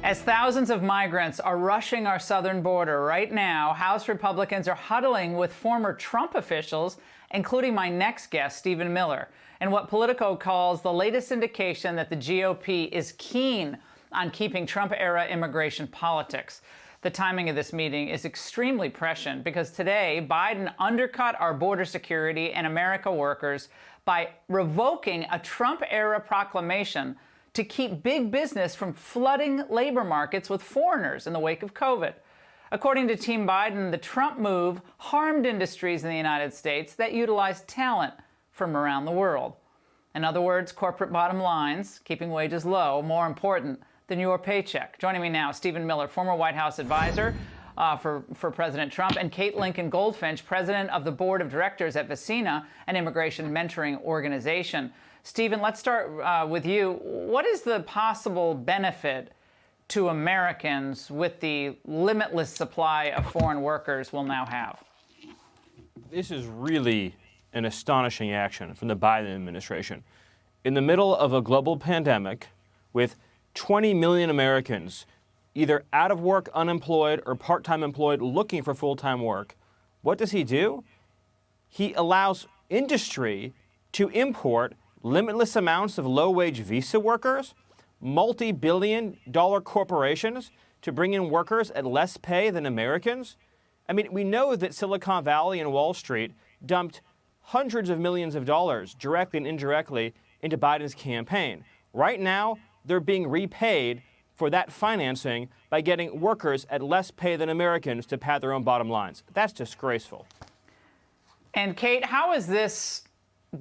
As thousands of migrants are rushing our southern border right now, House Republicans are huddling with former Trump officials, including my next guest, Stephen Miller, and what Politico calls the latest indication that the GOP is keen on keeping Trump-era immigration politics. The timing of this meeting is extremely prescient because today Biden undercut our border security and America workers by revoking a Trump-era proclamation to keep big business from flooding labor markets with foreigners in the wake of COVID. According to Team Biden, the Trump move harmed industries in the United States that utilize talent from around the world. In other words, corporate bottom lines, keeping wages low, more important than your paycheck. Joining me now, Stephen Miller, former White House advisor for President Trump, and Kate Lincoln-Goldfinch, president of the board of directors at Vicina, an immigration mentoring organization. Stephen, let's start with you. What is the possible benefit to Americans with the limitless supply of foreign workers we'll now have? This is really an astonishing action from the Biden administration. In the middle of a global pandemic, with 20 million Americans either out of work, unemployed, or part-time employed looking for full-time work, what does he do? He allows industry to import limitless amounts of low-wage visa workers, multi-billion-dollar corporations to bring in workers at less pay than Americans. I mean, we know that Silicon Valley and Wall Street dumped hundreds of millions of dollars directly and indirectly into Biden's campaign. Right now, they're being repaid for that financing by getting workers at less pay than Americans to pad their own bottom lines. That's disgraceful. And Kate, how is this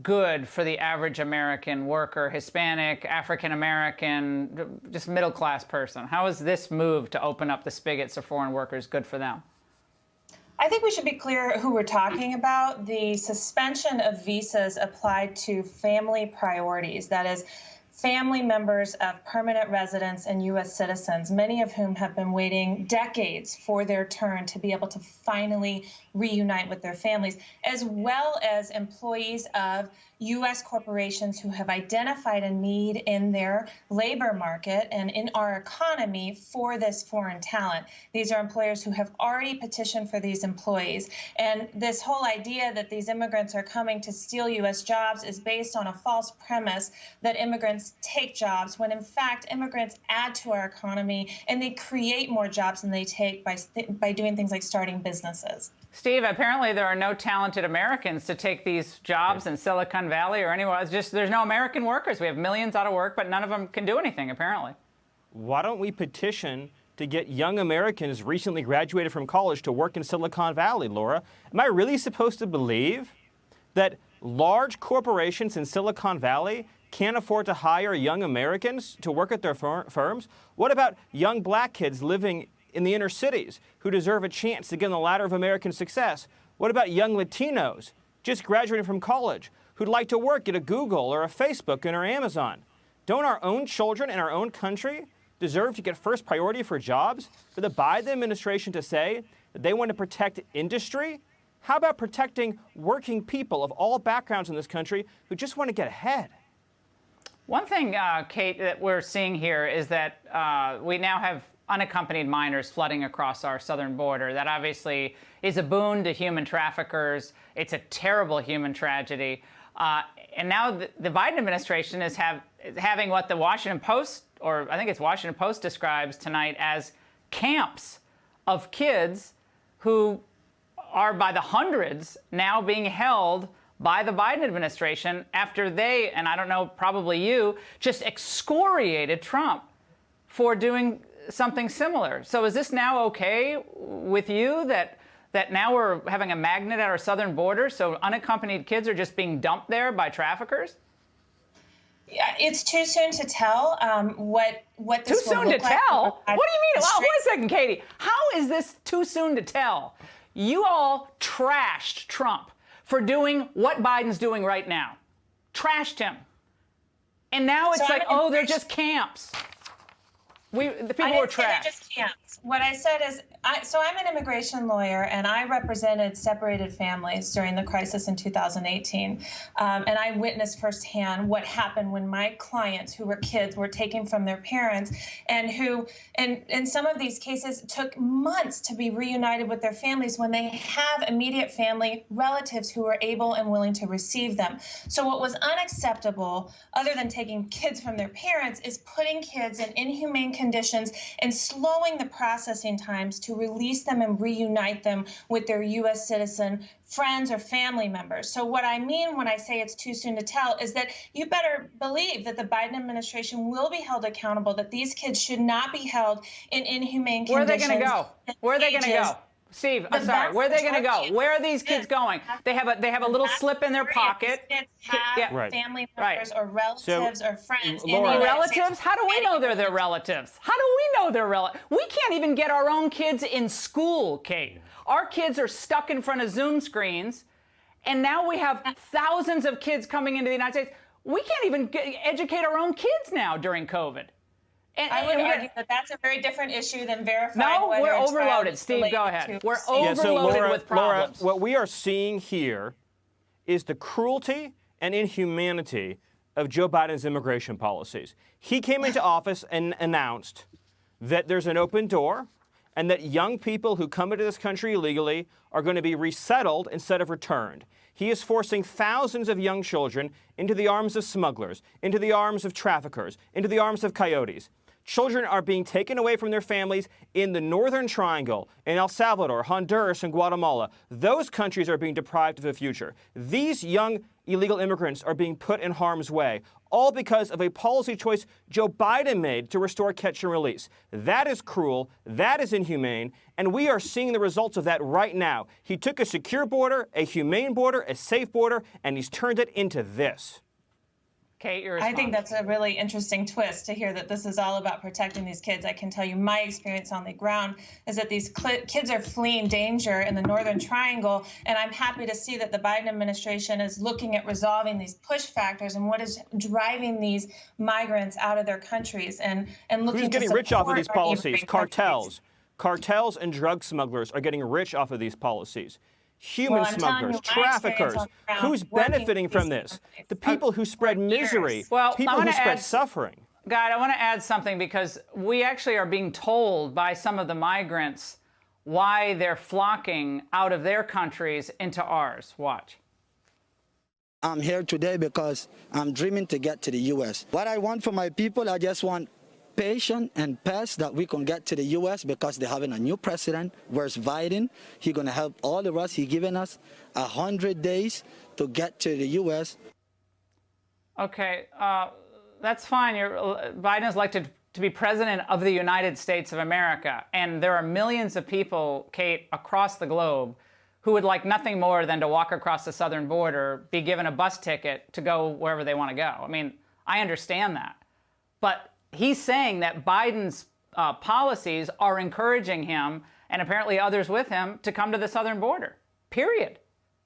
good for the average American worker, Hispanic, African-American, just middle-class person? How is this move to open up the spigots of foreign workers good for them? I think we should be clear who we're talking about. The suspension of visas applied to family priorities, that is, family members of permanent residents and U.S. citizens, many of whom have been waiting decades for their turn to be able to finally reunite with their families, as well as employees of U.S. corporations who have identified a need in their labor market and in our economy for this foreign talent. These are employers who have already petitioned for these employees. And this whole idea that these immigrants are coming to steal U.S. jobs is based on a false premise that immigrants take jobs, when in fact immigrants add to our economy and they create more jobs than they take by doing things like starting businesses. Steve, apparently there are no talented Americans to take these jobs in Silicon Valley or anywhere else. Just there's no American workers. We have millions out of work, but none of them can do anything, apparently. Why don't we petition to get young Americans recently graduated from college to work in Silicon Valley, Laura? Am I really supposed to believe that large corporations in Silicon Valley can't afford to hire young Americans to work at their firms? What about young black kids living in the inner cities who deserve a chance to get on the ladder of American success? What about young Latinos just graduating from college who'd like to work at a Google or a Facebook or Amazon? Don't our own children in our own country deserve to get first priority for jobs? For the Biden administration to say that they want to protect industry? How about protecting working people of all backgrounds in this country who just want to get ahead? One thing, Kate, that we're seeing here is that we now have unaccompanied minors flooding across our southern border. That obviously is a boon to human traffickers. It's a terrible human tragedy. And now the Biden administration is having what the Washington Post, or I think it's Washington Post, describes tonight as camps of kids who are by the hundreds now being held by the Biden administration after they, and I don't know, probably you, just excoriated Trump for doing something similar. So is this now okay with you that now we're having a magnet at our southern border, so unaccompanied kids are just being dumped there by traffickers? Yeah, it's too soon to tell what this will look like. Too soon to tell? What do you mean? Well, wait a second, Katie. How is this too soon to tell? You all trashed Trump for doing what Biden's doing right now. Trashed him. And now it's like, oh, they're just camps. The people were trashed. I just can't. What I said is, so I'm an immigration lawyer, and I represented separated families during the crisis in 2018. And I witnessed firsthand what happened when my clients, who were kids, were taken from their parents, and who, in some of these cases, took months to be reunited with their families when they have immediate family relatives who were able and willing to receive them. So what was unacceptable, other than taking kids from their parents, is putting kids in inhumane conditions and slowing the processing times to release them and reunite them with their U.S. citizen friends or family members. So what I mean when I say it's too soon to tell is that you better believe that the Biden administration will be held accountable, that these kids should not be held in inhumane conditions. Where are they going to go? Where are they going to go? Steve, I'm sorry. Where are they going to go? Where are these kids going? They have a little slip in their pocket. Kids have family members or relatives or friends. Laura, relatives? How do we know they're their relatives? How do we know they're relatives? We can't even get our own kids in school, Kate. Our kids are stuck in front of Zoom screens, and now we have thousands of kids coming into the United States. We can't even educate our own kids now during COVID. I would argue that that's a very different issue than verifying. No, we're overloaded. Steve, go ahead. We're overloaded with problems. Laura, what we are seeing here is the cruelty and inhumanity of Joe Biden's immigration policies. He came into office and announced that there's an open door and that young people who come into this country illegally are going to be resettled instead of returned. He is forcing thousands of young children into the arms of smugglers, into the arms of traffickers, into the arms of coyotes. Children are being taken away from their families in the Northern Triangle, in El Salvador, Honduras, and Guatemala. Those countries are being deprived of a future. These young illegal immigrants are being put in harm's way, all because of a policy choice Joe Biden made to restore catch and release. That is cruel, that is inhumane, and we are seeing the results of that right now. He took a secure border, a humane border, a safe border, and he's turned it into this. Kate, your I think that's a really interesting twist to hear that this is all about protecting these kids. I can tell you my experience on the ground is that these kids are fleeing danger in the Northern Triangle, and I'm happy to see that the Biden administration is looking at resolving these push factors and what is driving these migrants out of their countries and looking Who's getting to rich off of these policies? Cartels. Cartels and drug smugglers are getting rich off of these policies. Human smugglers, traffickers. Who's benefiting from this? The people who spread misery, people who spread suffering. God, I want to add something because we actually are being told by some of the migrants why they're flocking out of their countries into ours. Watch. I'm here today because I'm dreaming to get to the U.S. What I want for my people, I just want patience and pace that we can get to the U.S. because they're having a new president. Where's Biden? He's going to help all of us. He's given us 100 days to get to the U.S. Okay, that's fine. Biden is elected to be president of the United States of America. And there are millions of people, Kate, across the globe who would like nothing more than to walk across the southern border, be given a bus ticket to go wherever they want to go. I mean, I understand that. But he's saying that Biden's policies are encouraging him, and apparently others with him, to come to the southern border, period.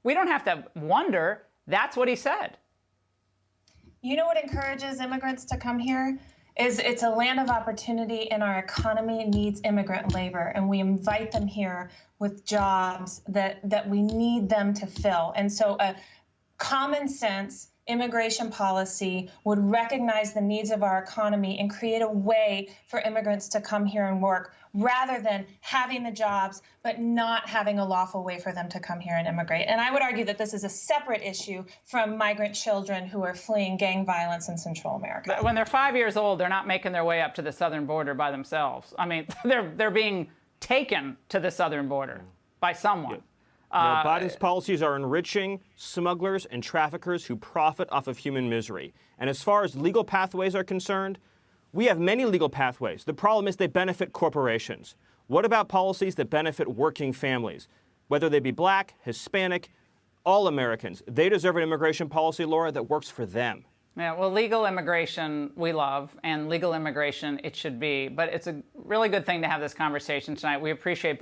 We don't have to wonder. That's what he said. You know what encourages immigrants to come here? It's a land of opportunity, and our economy needs immigrant labor, and we invite them here with jobs that we need them to fill. And so a common sense immigration policy would recognize the needs of our economy and create a way for immigrants to come here and work rather than having the jobs but not having a lawful way for them to come here and immigrate. And I would argue that this is a separate issue from migrant children who are fleeing gang violence in Central America. When they're 5 years old, they're not making their way up to the southern border by themselves. I mean, they're being taken to the southern border by someone. Yeah. Biden's policies are enriching smugglers and traffickers who profit off of human misery. And as far as legal pathways are concerned, we have many legal pathways. The problem is they benefit corporations. What about policies that benefit working families? Whether they be black, Hispanic, all Americans. They deserve an immigration policy, Laura, that works for them. Yeah, well, legal immigration we love, and legal immigration it should be. But it's a really good thing to have this conversation tonight. We appreciate both.